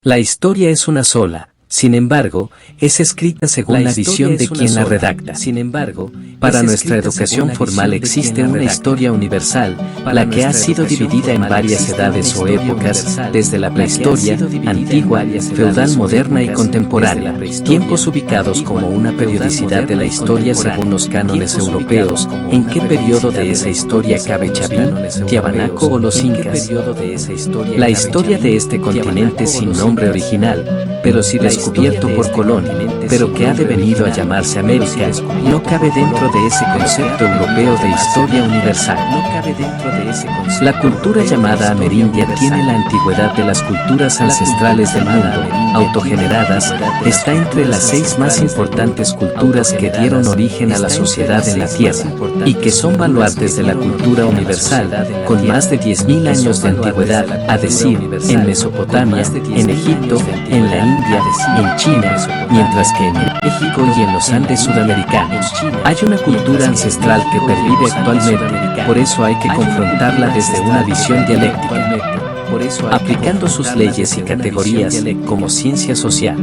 La historia es una sola, sin embargo, es escrita según la visión de quien la redacta. Sin embargo, para nuestra educación formal existe una historia universal, la que ha sido dividida en varias edades o épocas, desde la prehistoria, antigua, feudal, moderna y contemporánea, tiempos ubicados como una periodicidad de la historia según los cánones europeos. ¿En qué periodo de esa historia cabe Chavín, Tiahuanaco o los incas? La historia de este continente sin nombre original, pero sí descubierto por Colón, pero que ha devenido a llamarse América, no cabe dentro de ese concepto europeo de historia universal. La cultura llamada amerindia tiene la antigüedad de las culturas ancestrales del mundo, autogeneradas, está entre las 6 más importantes culturas que dieron origen a la sociedad en la Tierra, y que son baluartes de la cultura universal, con más de 10.000 años de antigüedad, a decir, en Mesopotamia, en Egipto, en la India, en China, mientras que en México y en los Andes sudamericanos hay una cultura ancestral que pervive actualmente, por eso hay que confrontarla desde una visión dialéctica, aplicando sus leyes y categorías como ciencia social.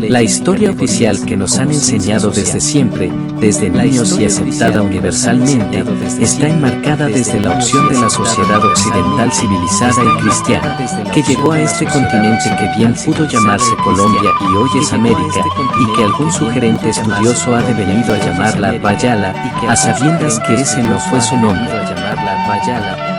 La historia oficial que nos han enseñado desde siempre, desde niños y aceptada universalmente, está enmarcada desde la opción de la sociedad occidental civilizada y cristiana, que llegó a este continente que bien pudo llamarse Colombia y hoy es América, y que algún sugerente estudioso ha devenido a llamarla Bayala, a sabiendas que ese no fue su nombre.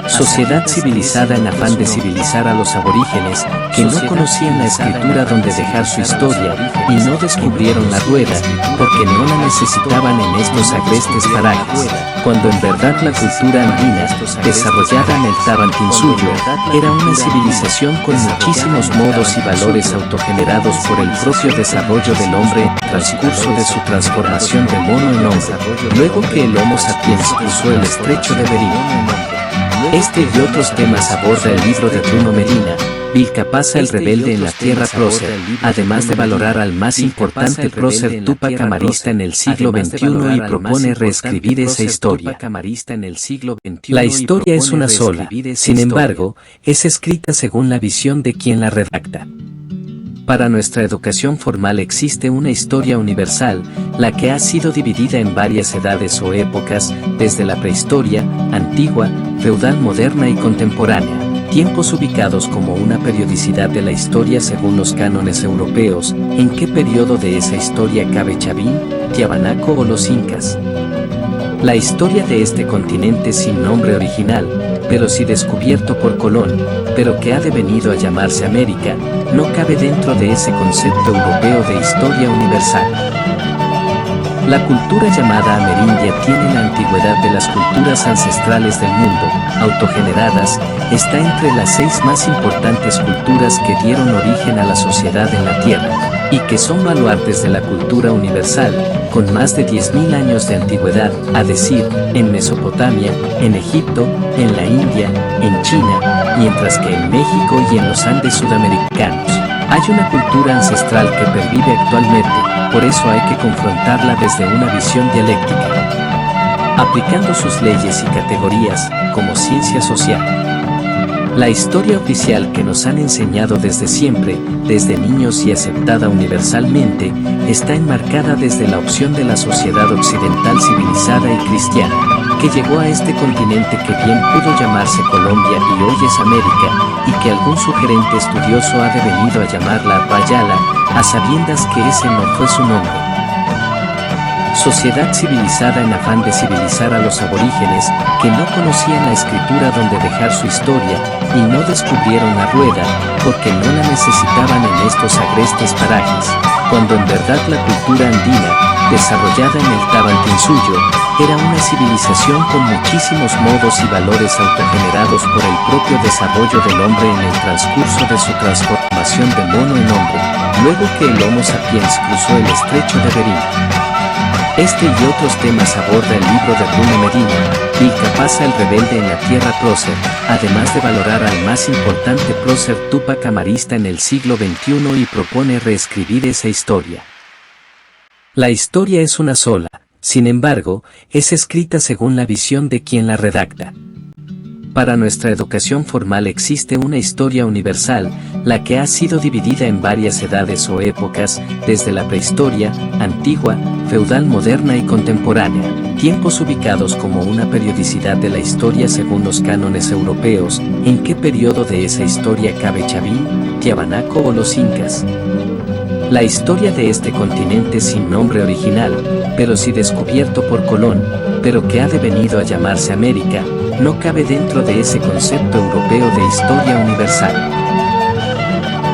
Sociedad civilizada en afán de civilizar a los aborígenes, que no conocían la escritura donde dejar su historia, y no descubrieron la rueda, porque no la necesitaban en estos agrestes parajes, cuando en verdad la cultura andina, desarrollada en el Tawantinsuyo, era una civilización con muchísimos modos y valores autogenerados por el propio desarrollo del hombre en el transcurso de su transformación de mono en hombre, luego que el Homo sapiens cruzó el estrecho de Bering. Este y otros temas aborda el libro de Bruno Medina, Vilcapasa el rebelde en la tierra prócer, además de valorar al más importante prócer Túpac Amarista en el siglo XXI y propone reescribir esa historia. La historia es una sola, sin embargo, es escrita según la visión de quien la redacta. Para nuestra educación formal existe una historia universal, la que ha sido dividida en varias edades o épocas, desde la prehistoria, antigua, feudal, moderna y contemporánea, tiempos ubicados como una periodicidad de la historia según los cánones europeos. ¿En qué periodo de esa historia cabe Chavín, Tiahuanaco o los incas? La historia de este continente sin nombre original, pero sí descubierto por Colón, pero que ha devenido a llamarse América, no cabe dentro de ese concepto europeo de historia universal. La cultura llamada amerindia tiene la antigüedad de las culturas ancestrales del mundo, autogeneradas, está entre las 6 más importantes culturas que dieron origen a la sociedad en la Tierra, y que son baluartes de la cultura universal, con más de 10.000 años de antigüedad, a decir, en Mesopotamia, en Egipto, en la India, en China, mientras que en México y en los Andes sudamericanos hay una cultura ancestral que pervive actualmente, por eso hay que confrontarla desde una visión dialéctica, aplicando sus leyes y categorías como ciencia social. La historia oficial que nos han enseñado desde siempre, desde niños y aceptada universalmente, está enmarcada desde la opción de la sociedad occidental civilizada y cristiana, que llegó a este continente que bien pudo llamarse Colombia y hoy es América, y que algún sugerente estudioso ha devenido a llamarla Bayala, a sabiendas que ese no fue su nombre. Sociedad civilizada en afán de civilizar a los aborígenes, que no conocían la escritura donde dejar su historia, y no descubrieron la rueda, porque no la necesitaban en estos agrestes parajes, cuando en verdad la cultura andina, desarrollada en el Tawantinsuyo, era una civilización con muchísimos modos y valores autogenerados por el propio desarrollo del hombre en el transcurso de su transformación de mono en hombre, luego que el Homo sapiens cruzó el estrecho de Bering. Este y otros temas aborda el libro de Bruno Medina, Vilcapasa el rebelde en la tierra prócer, además de valorar al más importante prócer Túpac Amarista en el siglo XXI y propone reescribir esa historia. La historia es una sola, sin embargo, es escrita según la visión de quien la redacta. Para nuestra educación formal existe una historia universal, la que ha sido dividida en varias edades o épocas, desde la prehistoria, antigua, feudal, moderna y contemporánea, tiempos ubicados como una periodicidad de la historia según los cánones europeos. ¿En qué periodo de esa historia cabe Chavín, Tiahuanaco o los incas? La historia de este continente sin nombre original, pero sí descubierto por Colón, pero que ha devenido a llamarse América, no cabe dentro de ese concepto europeo de historia universal.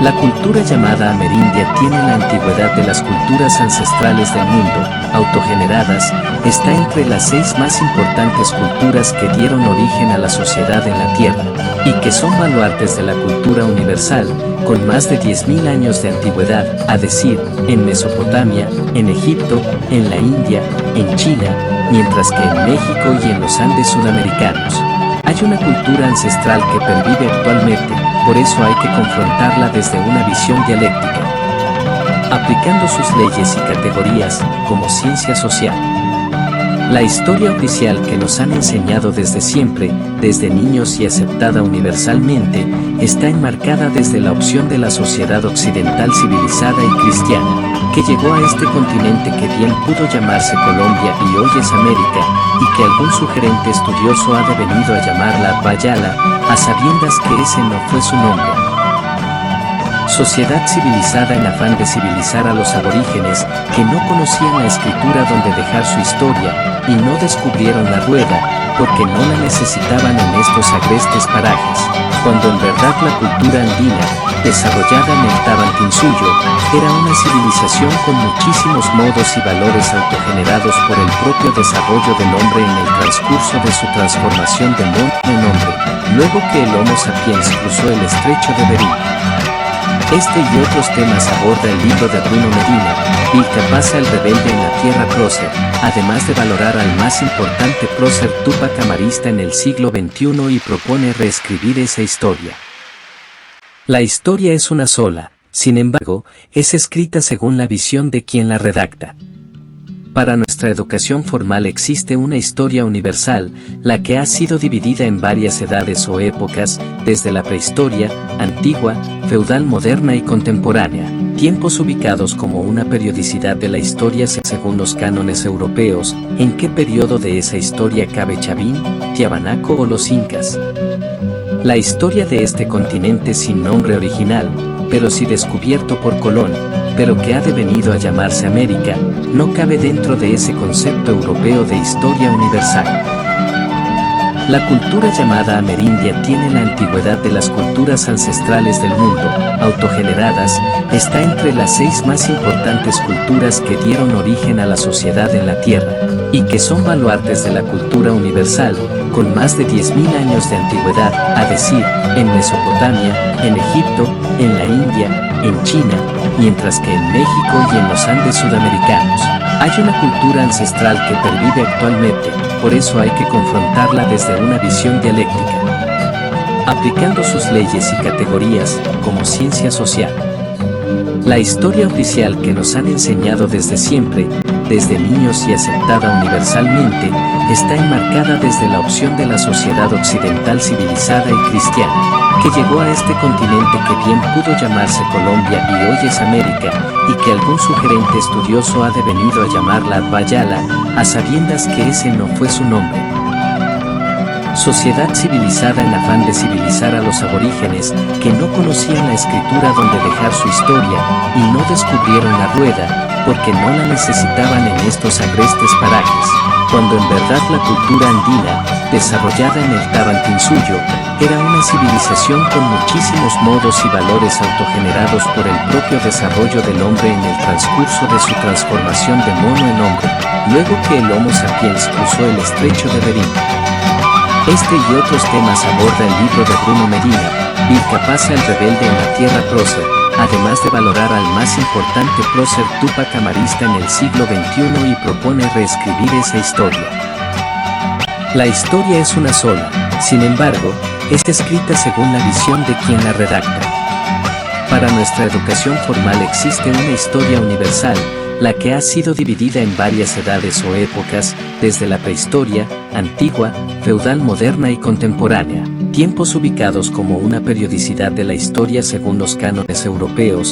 La cultura llamada amerindia tiene la antigüedad de las culturas ancestrales del mundo, autogeneradas, está entre las 6 más importantes culturas que dieron origen a la sociedad en la Tierra, y que son baluartes de la cultura universal, con más de 10.000 años de antigüedad, a decir, en Mesopotamia, en Egipto, en la India, en China, mientras que en México y en los Andes sudamericanos. Hay una cultura ancestral que pervive actualmente, por eso hay que confrontarla desde una visión dialéctica, aplicando sus leyes y categorías, como ciencia social. La historia oficial que nos han enseñado desde siempre, desde niños y aceptada universalmente, está enmarcada desde la opción de la sociedad occidental civilizada y cristiana, que llegó a este continente que bien pudo llamarse Colombia y hoy es América, y que algún sugerente estudioso ha devenido a llamarla Bayala, a sabiendas que ese no fue su nombre. Sociedad civilizada en afán de civilizar a los aborígenes, que no conocían la escritura donde dejar su historia, y no descubrieron la rueda, porque no la necesitaban en estos agrestes parajes, cuando en verdad la cultura andina, desarrollada en el Tawantinsuyo, era una civilización con muchísimos modos y valores autogenerados por el propio desarrollo del hombre en el transcurso de su transformación de mono en hombre, luego que el Homo sapiens cruzó el estrecho de Bering. Este y otros temas aborda el libro de Bruno Medina, Vilcapasa el rebelde en la tierra prócer, además de valorar al más importante prócer Túpac Amarista en el siglo XXI y propone reescribir esa historia. La historia es una sola, sin embargo, es escrita según la visión de quien la redacta. Para nuestra educación formal existe una historia universal, la que ha sido dividida en varias edades o épocas, desde la prehistoria, antigua, feudal, moderna y contemporánea, tiempos ubicados como una periodicidad de la historia según los cánones europeos. ¿En qué periodo de esa historia cabe Chavín, Tiahuanaco o los incas? La historia de este continente sin nombre original, pero sí descubierto por Colón, pero que ha devenido a llamarse América, no cabe dentro de ese concepto europeo de historia universal. La cultura llamada amerindia tiene la antigüedad de las culturas ancestrales del mundo, autogeneradas, está entre las 6 más importantes culturas que dieron origen a la sociedad en la Tierra, y que son baluartes de la cultura universal, con más de 10.000 años de antigüedad, a decir, en Mesopotamia, en Egipto, en la India, en China, mientras que en México y en los Andes sudamericanos. Hay una cultura ancestral que pervive actualmente, por eso hay que confrontarla desde una visión dialéctica, aplicando sus leyes y categorías, como ciencia social. La historia oficial que nos han enseñado desde siempre, desde niños y aceptada universalmente, está enmarcada desde la opción de la sociedad occidental civilizada y cristiana, que llegó a este continente que bien pudo llamarse Colombia y hoy es América, y que algún sugerente estudioso ha devenido a llamarla Bayala, a sabiendas que ese no fue su nombre. Sociedad civilizada en afán de civilizar a los aborígenes, que no conocían la escritura donde dejar su historia, y no descubrieron la rueda, porque no la necesitaban en estos agrestes parajes, cuando en verdad la cultura andina, desarrollada en el Tawantinsuyo, era una civilización con muchísimos modos y valores autogenerados por el propio desarrollo del hombre en el transcurso de su transformación de mono en hombre, luego que el Homo sapiens cruzó el estrecho de Bering. Este y otros temas aborda el libro de Bruno Medina, Vilcapasa el rebelde en la tierra prócer, además de valorar al más importante prócer Túpac Amarista en el siglo XXI y propone reescribir esa historia. La historia es una sola, sin embargo, es escrita según la visión de quien la redacta. Para nuestra educación formal existe una historia universal, la que ha sido dividida en varias edades o épocas, desde la prehistoria, antigua, feudal, moderna y contemporánea, tiempos ubicados como una periodicidad de la historia según los cánones europeos,